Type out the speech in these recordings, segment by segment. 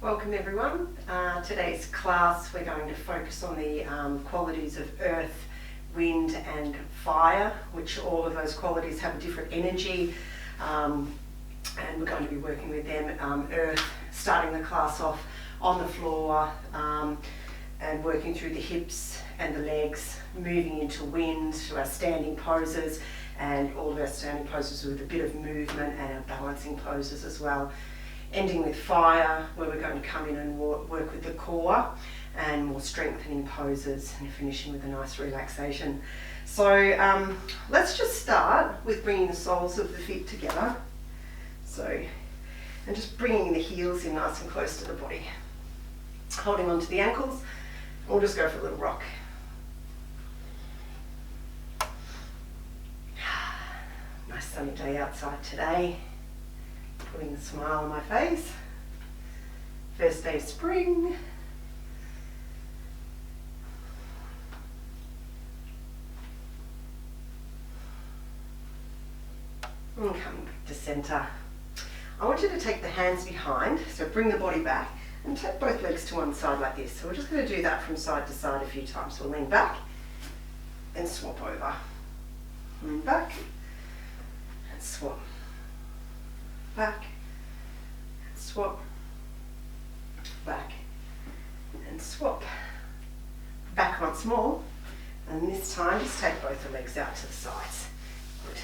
Welcome everyone. Today's class we're going to focus on the qualities of earth, wind and fire, which all of those qualities have a different energy, and we're going to be working with them. Earth, starting the class off on the floor and working through the hips and the legs, moving into wind to our standing poses, and all of our standing poses with a bit of movement, and our balancing poses as well. Ending with fire, where we're going to come in and work with the core and more strengthening poses, and finishing with a nice relaxation. So let's just start with bringing the soles of the feet together. And just bringing the heels in nice and close to the body. Holding onto the ankles, and we'll just go for a little rock. Nice sunny day outside today. Putting a smile on my face. First day of spring. And coming back to centre. I want you to take the hands behind, so bring the body back and take both legs to one side like this. So we're just going to do that from side to side a few times. So we'll lean back and swap over. Lean back and swap. Back, swap, back and swap. Back once more, and this time just take both the legs out to the sides. Good.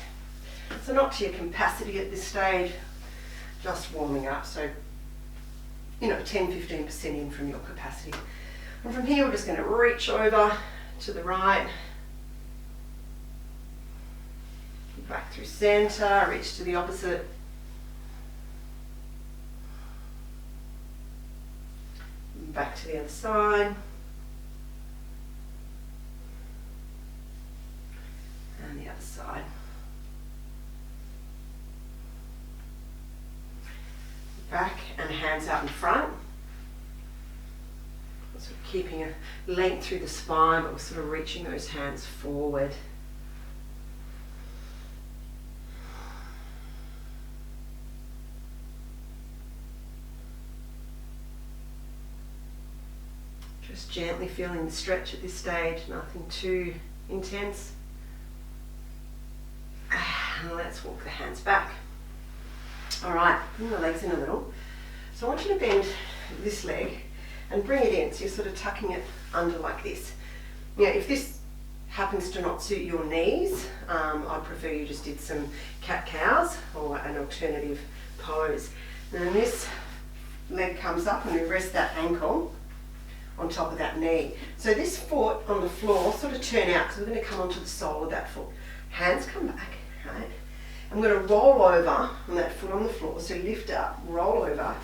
So not to your capacity at this stage, just warming up, so 10-15% in from your capacity. And from here we're just going to reach over to the right, back through centre, reach to the opposite. Back to the other side. And the other side. Back and hands out in front. Sort of keeping a length through the spine, but we're sort of reaching those hands forward. Just gently feeling the stretch at this stage, nothing too intense. And let's walk the hands back. All right, bring the legs in a little. So I want you to bend this leg and bring it in, so you're sort of tucking it under like this. If this happens to not suit your knees, I'd prefer you just did some cat-cows or an alternative pose. Now this leg comes up and we rest that ankle on top of that knee. So this foot on the floor sort of turn out, because we're going to come onto the sole of that foot. Hands come back, right? I'm going to roll over on that foot on the floor, so lift up, roll over,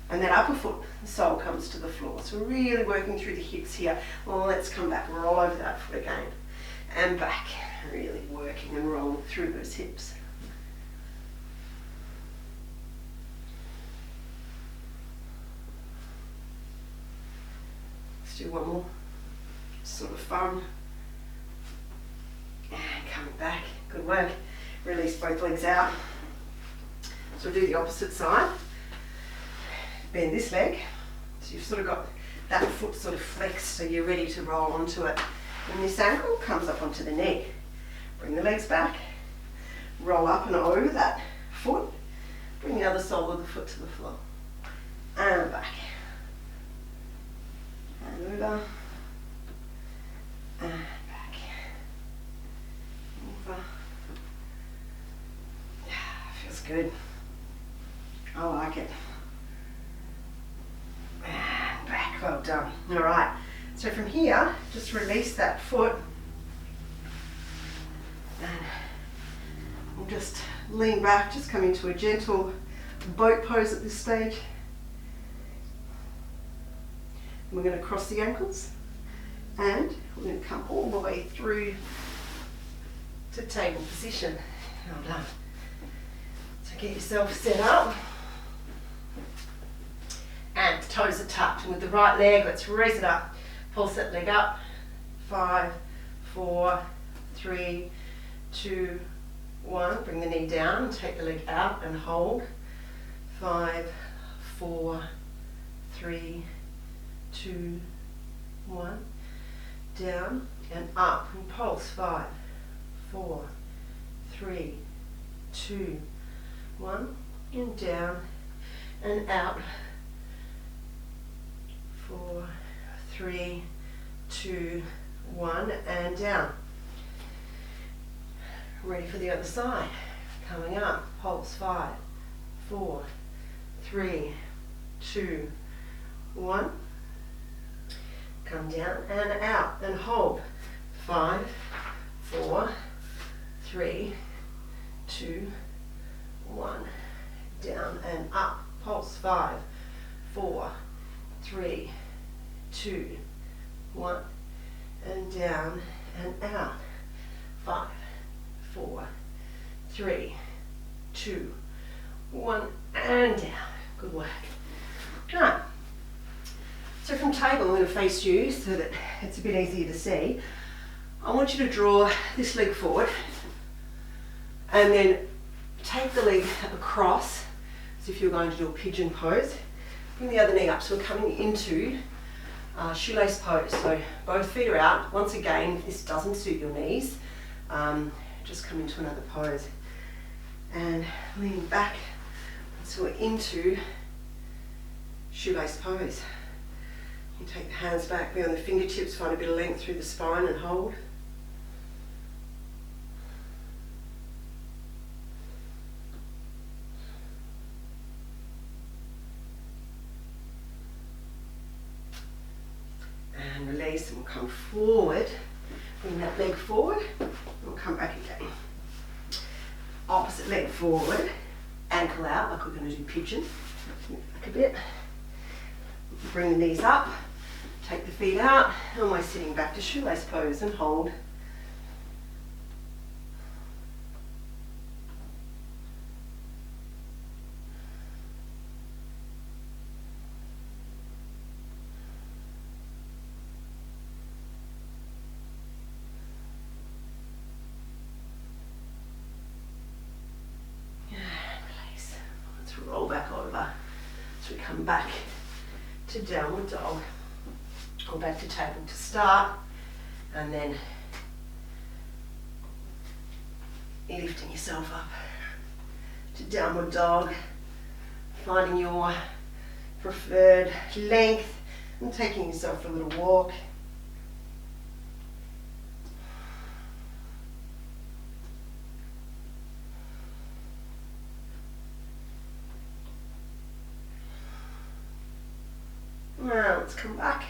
and that upper foot, the sole comes to the floor. So we're really working through the hips here. Well, let's come back, roll over that foot again, and back. Really working and rolling through those hips. Do one more, sort of fun, and coming back, good work. Release both legs out. So we'll do the opposite side. Bend this leg, so you've sort of got that foot sort of flexed, so you're ready to roll onto it. And this ankle comes up onto the knee. Bring the legs back, roll up and over that foot, bring the other sole of the foot to the floor, and back. And over, and back, over. Feels good. I like it. And back, well done. All right, so from here, just release that foot. And we'll just lean back, just come into a gentle boat pose at this stage. We're going to cross the ankles, and we're going to come all the way through to table position. Well done. So get yourself set up, and the toes are tucked. And with the right leg, let's raise it up. Pulse that leg up. 5, 4, 3, 2, 1. Bring the knee down and take the leg out and hold. 5, 4, 3, 2, 1. Down and up and pulse. 5, 4, 3, 2, 1. And down and out. 4, 3, 2, 1. And down. Ready for the other side. Coming up. Pulse. 5, 4, 3, 2, 1. Come down and out and hold. 5, 4, 3, 2, 1. Down and up. Pulse. 5, 4, 3, 2, 1. And down and out. 5, 4, 3, 2, 1. And down. Good work. Right. So from table, I'm going to face you so that it's a bit easier to see. I want you to draw this leg forward and then take the leg across as if you're going to do a pigeon pose. Bring the other knee up. So we're coming into shoelace pose. So both feet are out. Once again, if this doesn't suit your knees, just come into another pose. And leaning back. So we're into shoelace pose. You take the hands back, be on the fingertips, find a bit of length through the spine and hold. And release, and we'll come forward. Bring that leg forward, and we'll come back again. Opposite leg forward, ankle out like we're going to do pigeon. Back a bit. Bring the knees up. Take the feet out, and we're sitting back to shoelace pose and hold. And release. Let's roll back over as we come back to downward dog. Go back to table to start, and then lifting yourself up to downward dog, finding your preferred length and taking yourself for a little walk. Now let's come back.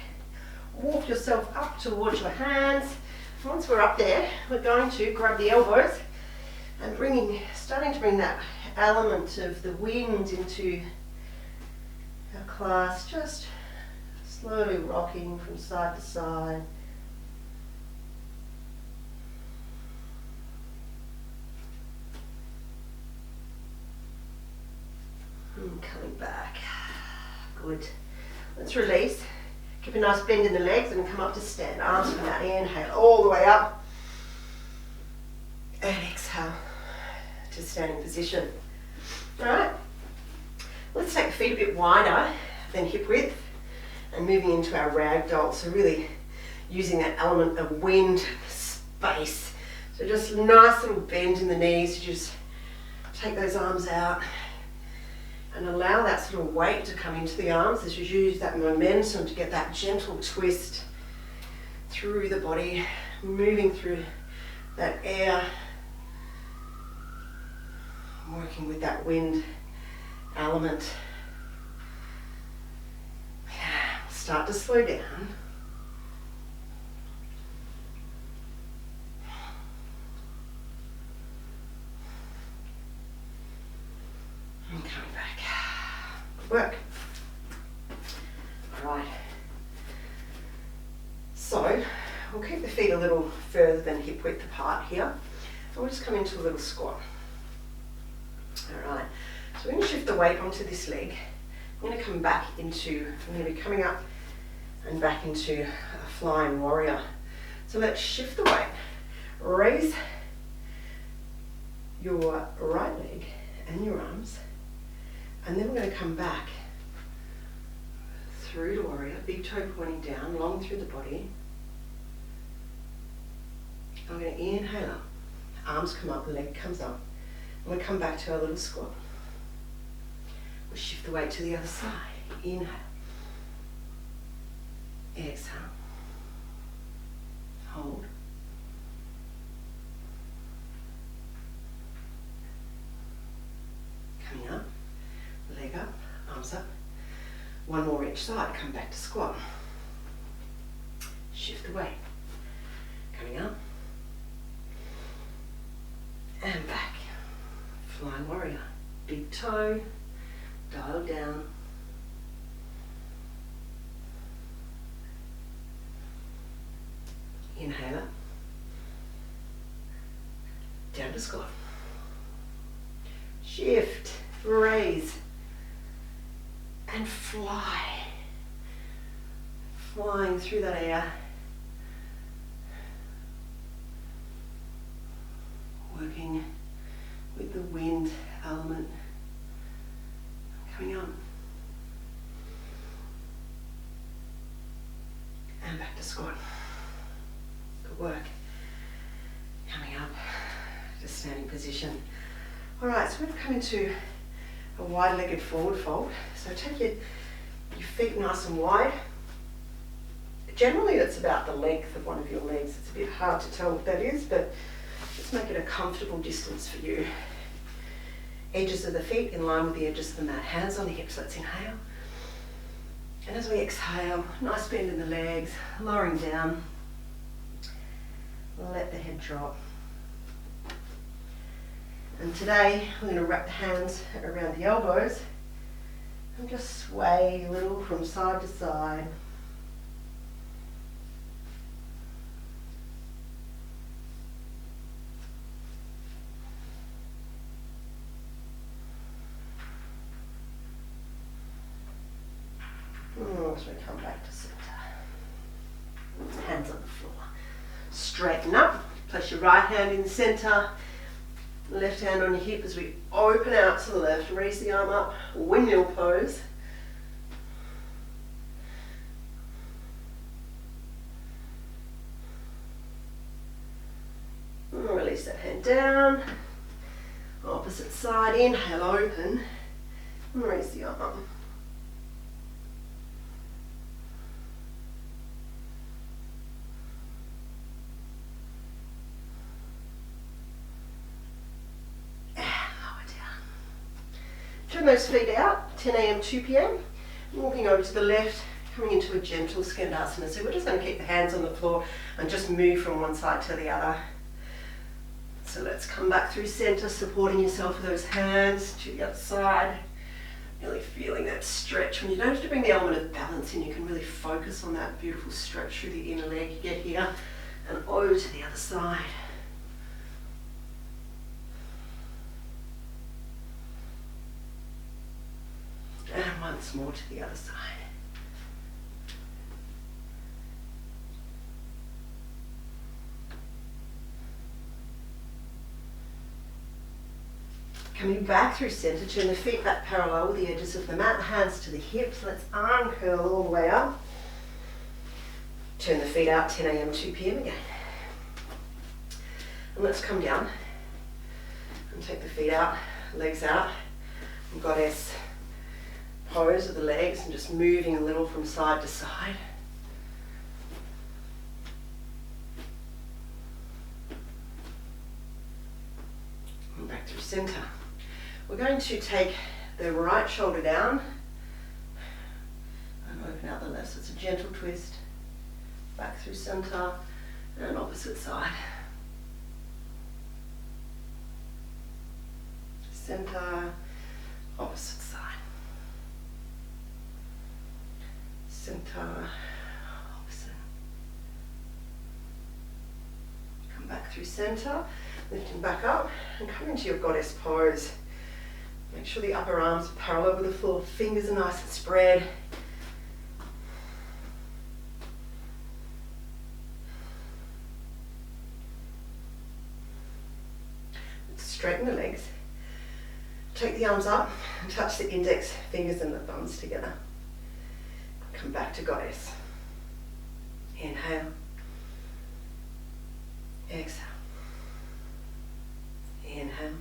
Walk yourself up towards your hands. Once we're up there, we're going to grab the elbows and starting to bring that element of the wind into our class, just slowly rocking from side to side. And coming back. Good. Let's release. Keep a nice bend in the legs and come up to stand. Arms from that inhale all the way up. And exhale to standing position. Alright. Let's take the feet a bit wider than hip width and moving into our ragdoll. So really using that element of wind, space. So just a nice little bend in the knees. Just take those arms out. And allow that sort of weight to come into the arms as you use that momentum to get that gentle twist through the body, moving through that air, working with that wind element. Start to slow down. And coming back. Work. All right. So we'll keep the feet a little further than hip width apart here. And we'll just come into a little squat. All right. So we're going to shift the weight onto this leg. I'm going to come back into, I'm going to be coming up and back into a flying warrior. So let's shift the weight. Raise your right leg and your arms. And then we're going to come back through to warrior, big toe pointing down, long through the body. I'm going to inhale up, arms come up, leg comes up, and we come back to our little squat. We'll shift the weight to the other side. Inhale, exhale, hold. Coming up, leg up, arms up. One more each side, come back to squat. Shift the weight. Coming up. And back. Flying warrior. Big toe, dial down. Inhaler. Down to squat. Shift, raise, and fly. Flying through that air. Working with the wind element. Coming up. And back to squat. Good work. Coming up to standing position. Alright, so we've come into a wide-legged forward fold. So take your feet nice and wide. Generally it's about the length of one of your legs. It's a bit hard to tell what that is, but just make it a comfortable distance for you. Edges of the feet in line with the edges of the mat. Hands on the hips, let's inhale. And as we exhale, nice bend in the legs, lowering down. Let the head drop. And today we're going to wrap the hands around the elbows and just sway a little from side to side. As we come back to center. Hands on the floor. Straighten up. Place your right hand in the center. Left hand on your hip as we open out to the left. Raise the arm up. Windmill pose. And release that hand down. Opposite side. Inhale, open. And raise the arm. Turn those feet out, 10 a.m, 2 p.m. Walking over to the left, coming into a gentle skandasana. So we're just going to keep the hands on the floor and just move from one side to the other. So let's come back through center, supporting yourself with those hands to the other side. Really feeling that stretch. When you don't have to bring the element of balance in, you can really focus on that beautiful stretch through the inner leg. You get here and over to the other side. And once more to the other side. Coming back through center, turn the feet back parallel with the edges of the mat, hands to the hips. Let's arm curl all the way up. Turn the feet out, 10 a.m, 2 p.m. again. And let's come down and take the feet out, legs out. Goddess pose of the legs and just moving a little from side to side. And back through center. We're going to take the right shoulder down and open out the left. So it's a gentle twist. Back through center and opposite side. Center, opposite side. Center, opposite. Come back through center, lifting back up and come into your goddess pose. Make sure the upper arms are parallel with the floor, fingers are nice and spread. Straighten the legs. Take the arms up and touch the index fingers and the thumbs together. Come back to goddess. Inhale. Exhale. Inhale.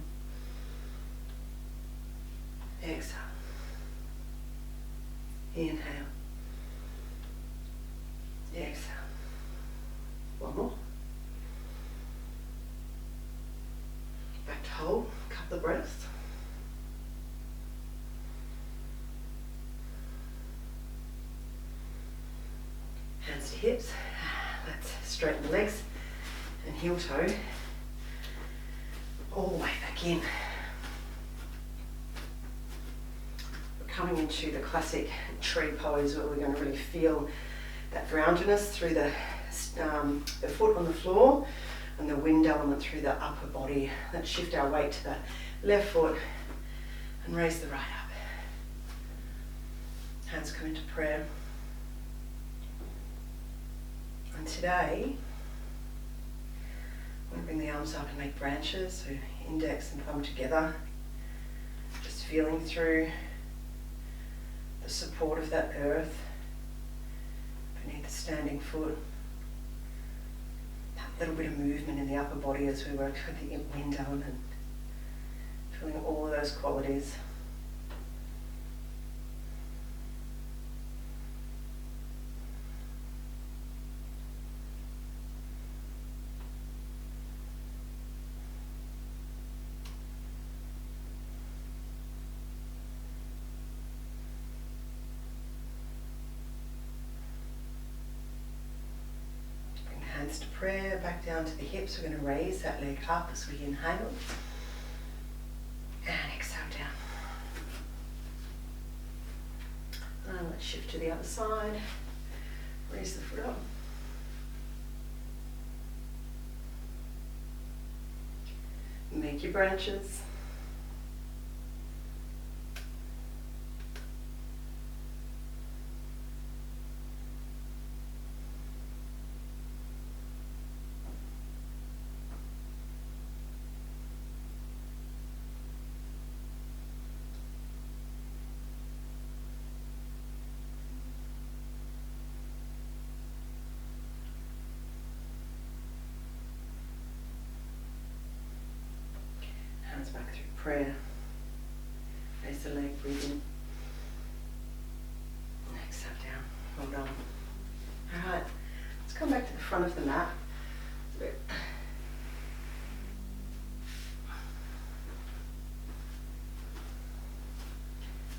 Exhale. Inhale. Exhale. One more. Back to hold. Couple of breaths. Hands to hips. Let's straighten the legs and heel toe all the way back in. We're coming into the classic tree pose where we're going to really feel that groundedness through the foot on the floor and the wind element through the upper body. Let's shift our weight to the left foot and raise the right up. Hands come into prayer. And today, I'm going to bring the arms up and make branches, so index and thumb together. Just feeling through the support of that earth beneath the standing foot. That little bit of movement in the upper body as we work with the wind element. Feeling all of those qualities. Hands to prayer, back down to the hips. We're going to raise that leg up as we inhale and exhale down. And let's shift to the other side. Raise the foot up. Make your branches. Hands back through prayer. Raise the leg, breathe in. And exhale down. Well done. Alright, let's come back to the front of the mat.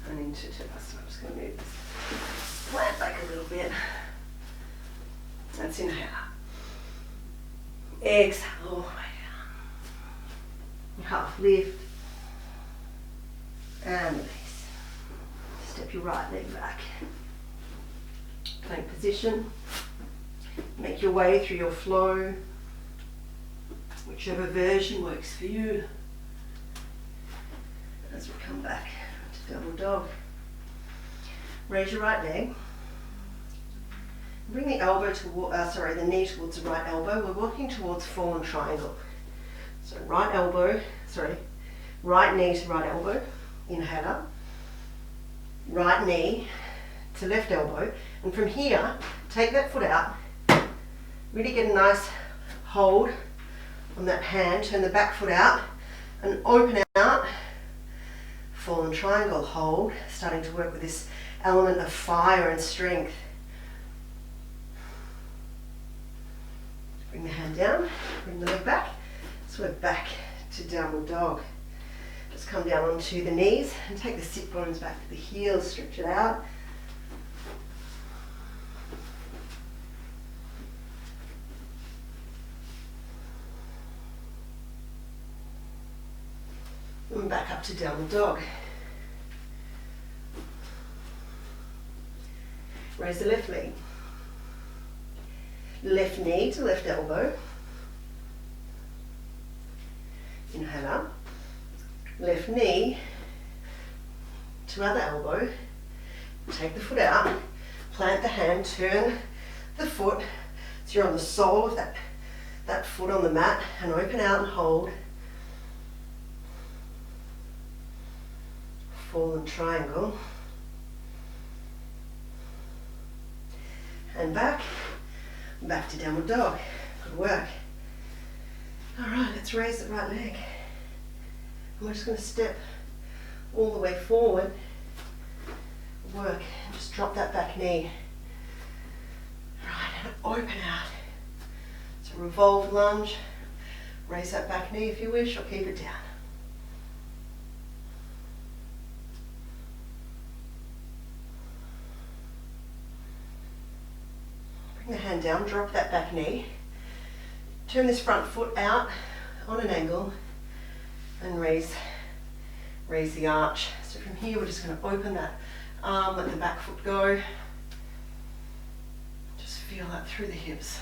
And into Tadasana. I'm just going to move this plant back a little bit. That's inhale. Exhale all the way down. Half lift and release. Step your right leg back. Plank position. Make your way through your flow, whichever version works for you. As we come back to double dog. Raise your right leg. Bring the elbow the knee towards the right elbow. We're walking towards fallen triangle. So right knee to right elbow, inhale up, right knee to left elbow, and from here, take that foot out, really get a nice hold on that hand, turn the back foot out, and open out, fallen triangle, hold, starting to work with this element of fire and strength. Bring the hand down, bring the leg back. So we're back to downward dog. Just come down onto the knees and take the sit bones back to the heels, stretch it out. And back up to downward dog. Raise the left leg. Left knee to left elbow. Inhale up. Left knee to other elbow. Take the foot out. Plant the hand. Turn the foot so you're on the sole of that foot on the mat, and open out and hold. Fallen triangle. hand back to downward dog. Good work. All right, let's raise the right leg. And we're just going to step all the way forward. Work, and just drop that back knee. Right, and open out. So revolved lunge. Raise that back knee if you wish, or keep it down. Bring the hand down, drop that back knee. Turn this front foot out on an angle and raise the arch. So from here we're just going to open that arm, let the back foot go. Just feel that through the hips.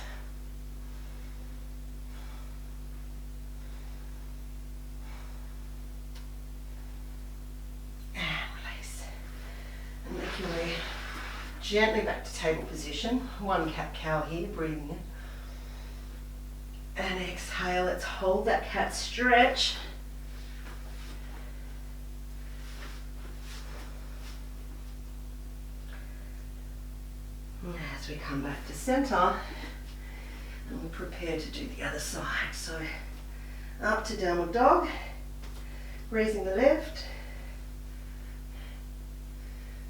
And release. And make your way gently back to table position. One cat-cow here, breathing in. And exhale, let's hold that cat stretch. As we come back to center, and we prepare to do the other side. So up to downward dog, raising the left,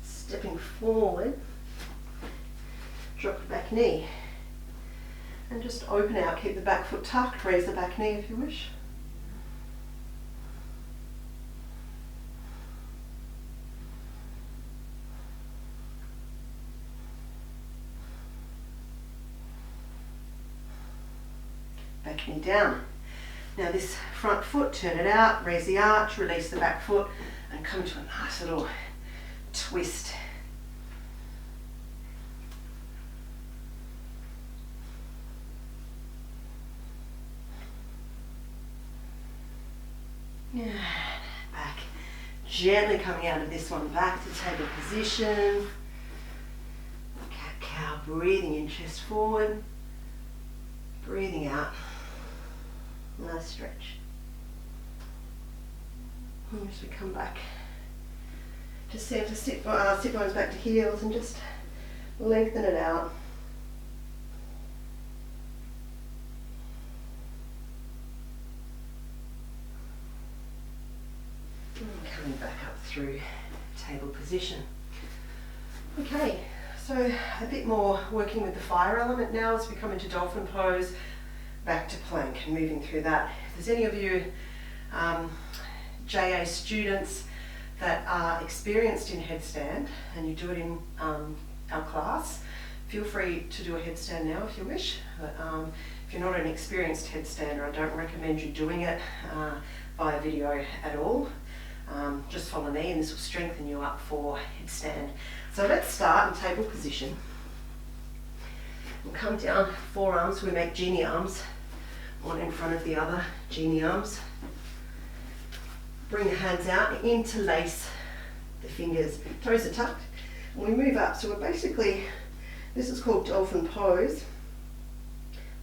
stepping forward, drop the back knee, and just open out, keep the back foot tucked, raise the back knee if you wish. Back knee down. Now this front foot, turn it out, raise the arch, release the back foot, and come to a nice little twist. Yeah, back. Gently coming out of this one, back to table position. Cat-cow, breathing in, chest forward, breathing out. Nice stretch. And as we come back to center, sit bones back to heels and just lengthen it out. And coming back up through table position. Okay, so a bit more working with the fire element now as we come into dolphin pose. Back to plank and moving through that. If there's any of you JA students that are experienced in headstand and you do it in our class, feel free to do a headstand now if you wish. But if you're not an experienced headstander, I don't recommend you doing it via video at all. Just follow me and this will strengthen you up for headstand. So let's start in table position. We'll come down, forearms, we make genie arms. One in front of the other, genie arms. Bring the hands out, interlace the fingers. Toes are tucked. And we move up. So we're basically, this is called dolphin pose.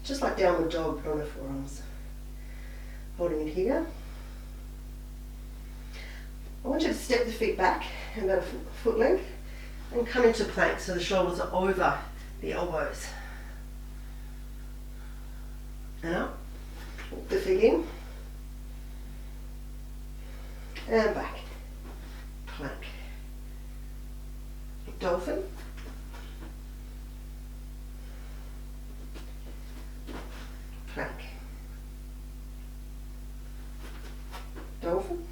Just like downward dog, but on the forearms. Holding it here. I want you to step the feet back about a foot length and come into plank so the shoulders are over the elbows. And up. The feet in and back, plank, dolphin, plank, dolphin,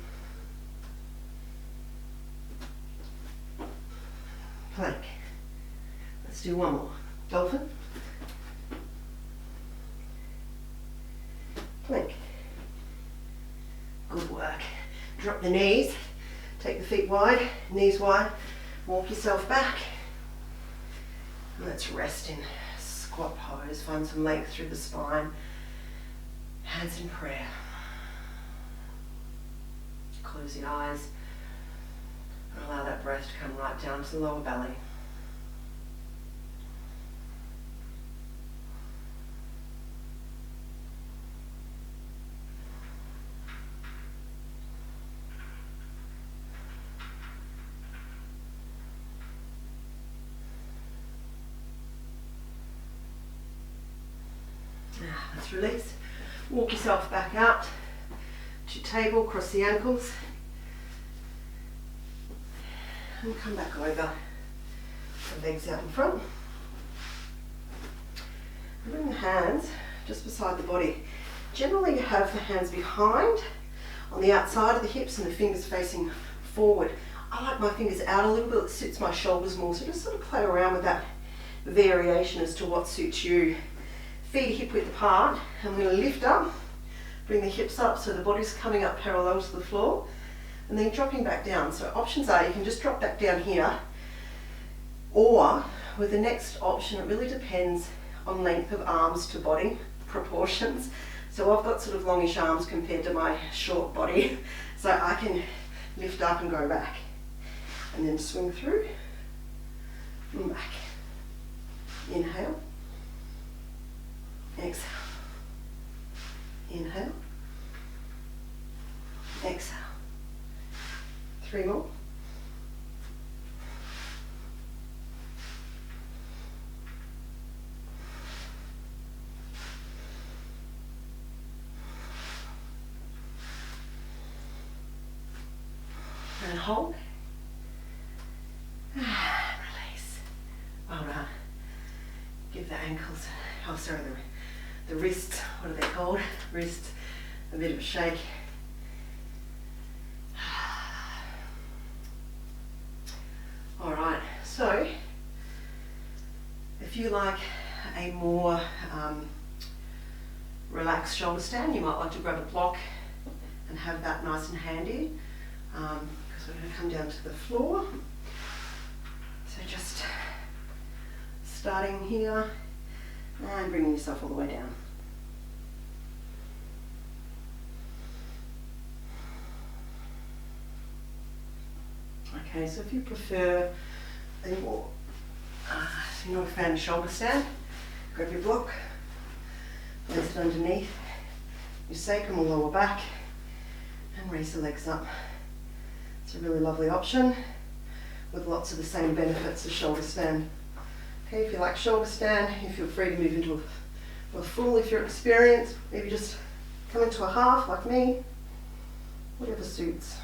plank. Let's do one more. Dolphin, plank. Good work. Drop the knees, take the feet wide, knees wide, walk yourself back. And let's rest in squat pose, find some length through the spine. Hands in prayer. Close the eyes and allow that breath to come right down to the lower belly. Let's release. Walk yourself back out to your table, cross the ankles. And come back over. The legs out in front. And bring the hands just beside the body. Generally you have the hands behind on the outside of the hips and the fingers facing forward. I like my fingers out a little bit, it suits my shoulders more, so just sort of play around with that variation as to what suits you. Feet hip width apart, and we're going to lift up, bring the hips up so the body's coming up parallel to the floor, and then dropping back down. So options are you can just drop back down here, or with the next option, it really depends on length of arms to body proportions. So I've got sort of longish arms compared to my short body, so I can lift up and go back, and then swing through and back. Inhale, exhale, inhale, exhale. 3 more. And hold. Release. All right. Give the ankles, oh sorry, the wrists, what are they called? Wrists, a bit of a shake. All right, so if you like a more relaxed shoulder stand, you might like to grab a block and have that nice and handy. Because we're going to come down to the floor. So just starting here and bringing yourself all the way down. Okay, so if you prefer a more, if you're not a fan of shoulder stand, grab your block, place it underneath your sacrum or lower back, and raise the legs up. It's a really lovely option with lots of the same benefits as shoulder stand. Okay, if you like shoulder stand, you feel free to move into a full if you're experienced. Maybe just come into a half like me, whatever suits.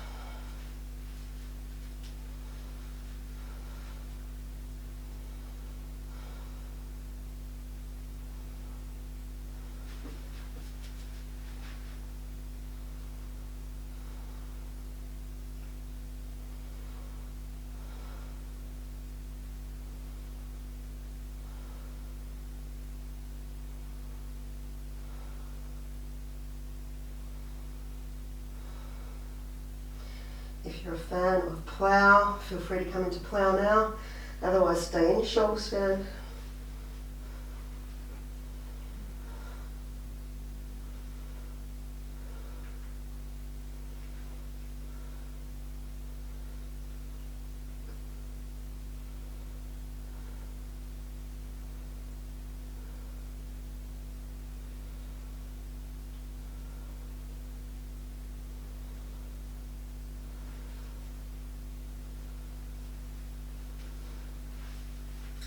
If you're a fan of plough, feel free to come into plough now. Otherwise, stay in your shoulder stand.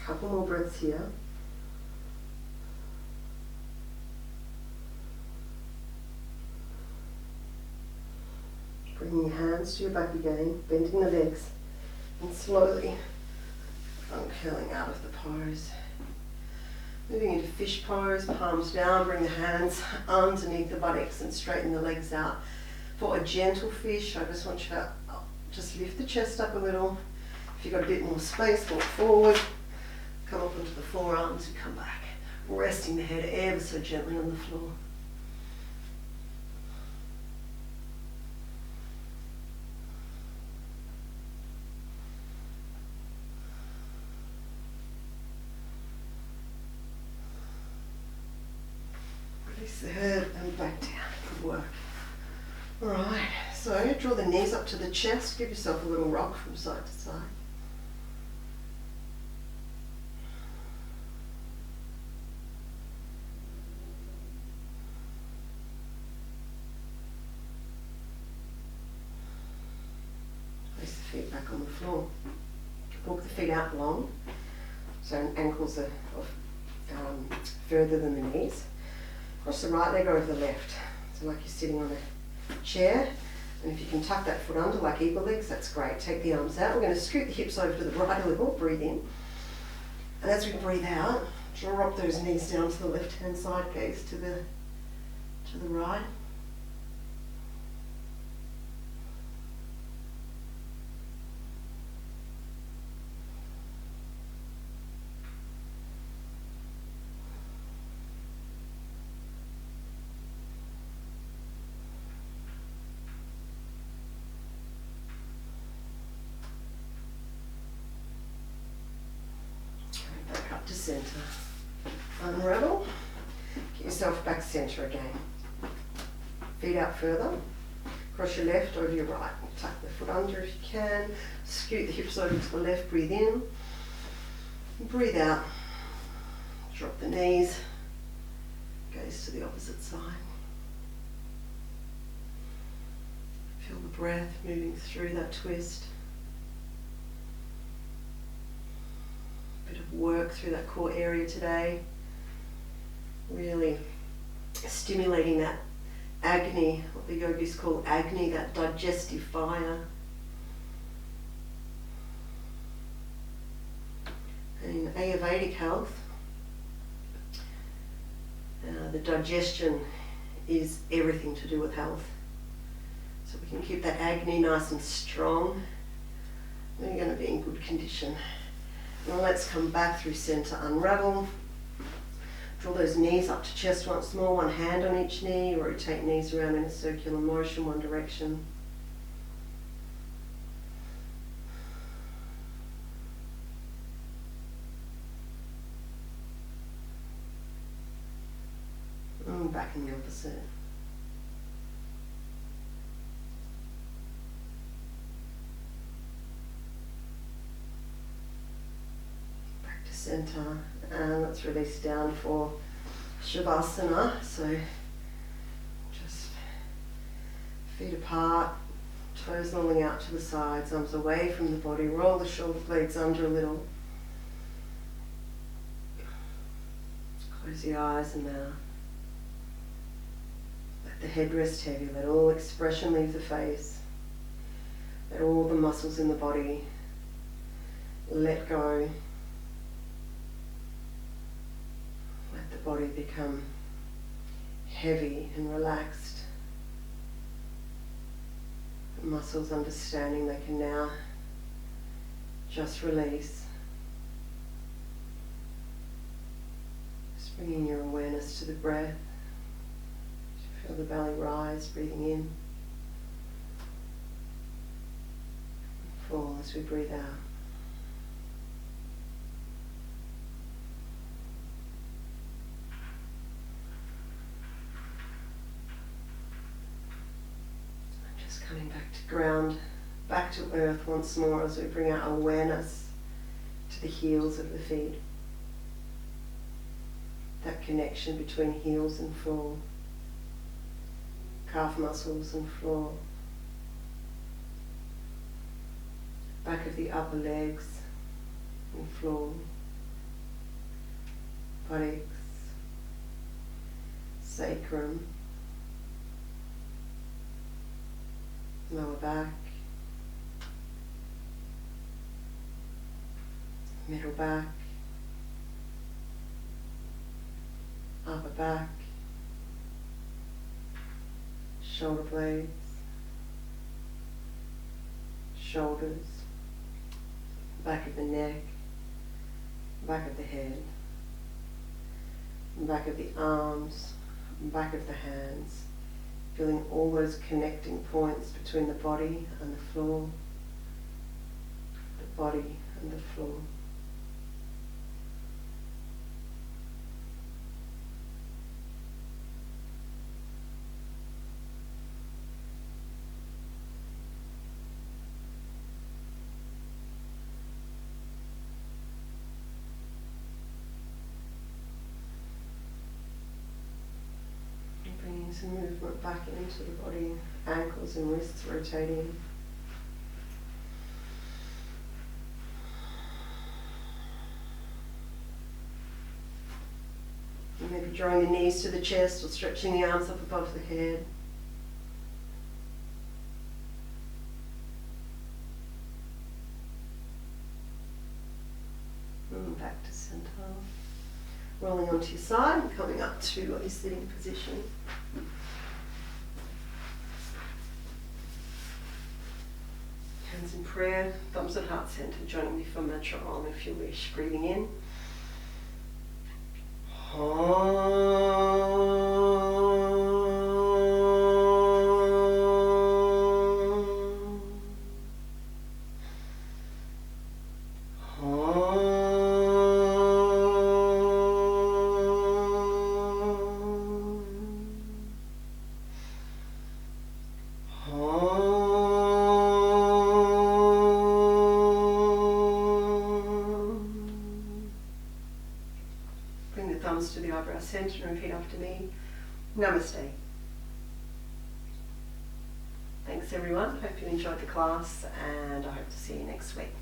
Couple more breaths here. Bringing your hands to your back again, bending the legs, and slowly uncurling out of the pose. Moving into fish pose, palms down, bring the hands underneath the buttocks and straighten the legs out. For a gentle fish, I just want you to just lift the chest up a little. If you've got a bit more space, walk forward. Come up onto the forearms and come back, resting the head ever so gently on the floor. Release the head and back down. Good work. Alright, so draw the knees up to the chest, give yourself a little rock from side to side. Feet back on the floor. Walk the feet out long, so ankles are further than the knees. Cross the right leg over the left. So like you're sitting on a chair. And if you can tuck that foot under like eagle legs, that's great. Take the arms out. We're going to scoot the hips over to the right a little. Breathe in. And as we breathe out, drop those knees down to the left-hand side, gaze to the right. Back up to centre. Unravel. Get yourself back centre again. Feet out further. Cross your left over your right. Tuck the foot under if you can. Scoot the hips over to the left. Breathe in. Breathe out. Drop the knees. Gaze to the opposite side. Feel the breath moving through that twist. Bit of work through that core area today. Really stimulating that agni, what the yogis call agni, that digestive fire. In Ayurvedic health, the digestion is everything to do with health. So we can keep that agni nice and strong, then you're going to be in good condition. Now let's come back through centre, unravel. Draw those knees up to chest once more, one hand on each knee, rotate knees around in a circular motion, one direction. And back in the opposite. Center, and let's release down for Shavasana. So just feet apart, toes lolling out to the sides, arms away from the body, roll the shoulder blades under a little. Close the eyes and mouth. Let the head rest heavy, let all expression leave the face. Let all the muscles in the body let go. The body become heavy and relaxed. The muscles understanding they can now just release. Just bringing your awareness to the breath. Feel the belly rise, breathing in. Fall as we breathe out. Coming back to ground, back to earth once more as we bring our awareness to the heels of the feet. That connection between heels and floor, calf muscles and floor, back of the upper legs and floor, buttocks, sacrum, lower back, middle back, upper back, shoulder blades, shoulders, back of the neck, back of the head, back of the arms, back of the hands. Feeling all those connecting points between the body and the floor, the body and the floor. Bringing some movement back into the body, ankles and wrists rotating. And Maybe drawing the knees to the chest or stretching the arms up above the head. And back to center. Rolling onto your side and coming up to your sitting position. Hands in prayer, thumbs at heart center, joining me for mantra Om if you wish. Breathing in. Bring the thumbs to the eyebrow centre and repeat after me. Namaste. Thanks everyone. Hope you enjoyed the class and I hope to see you next week.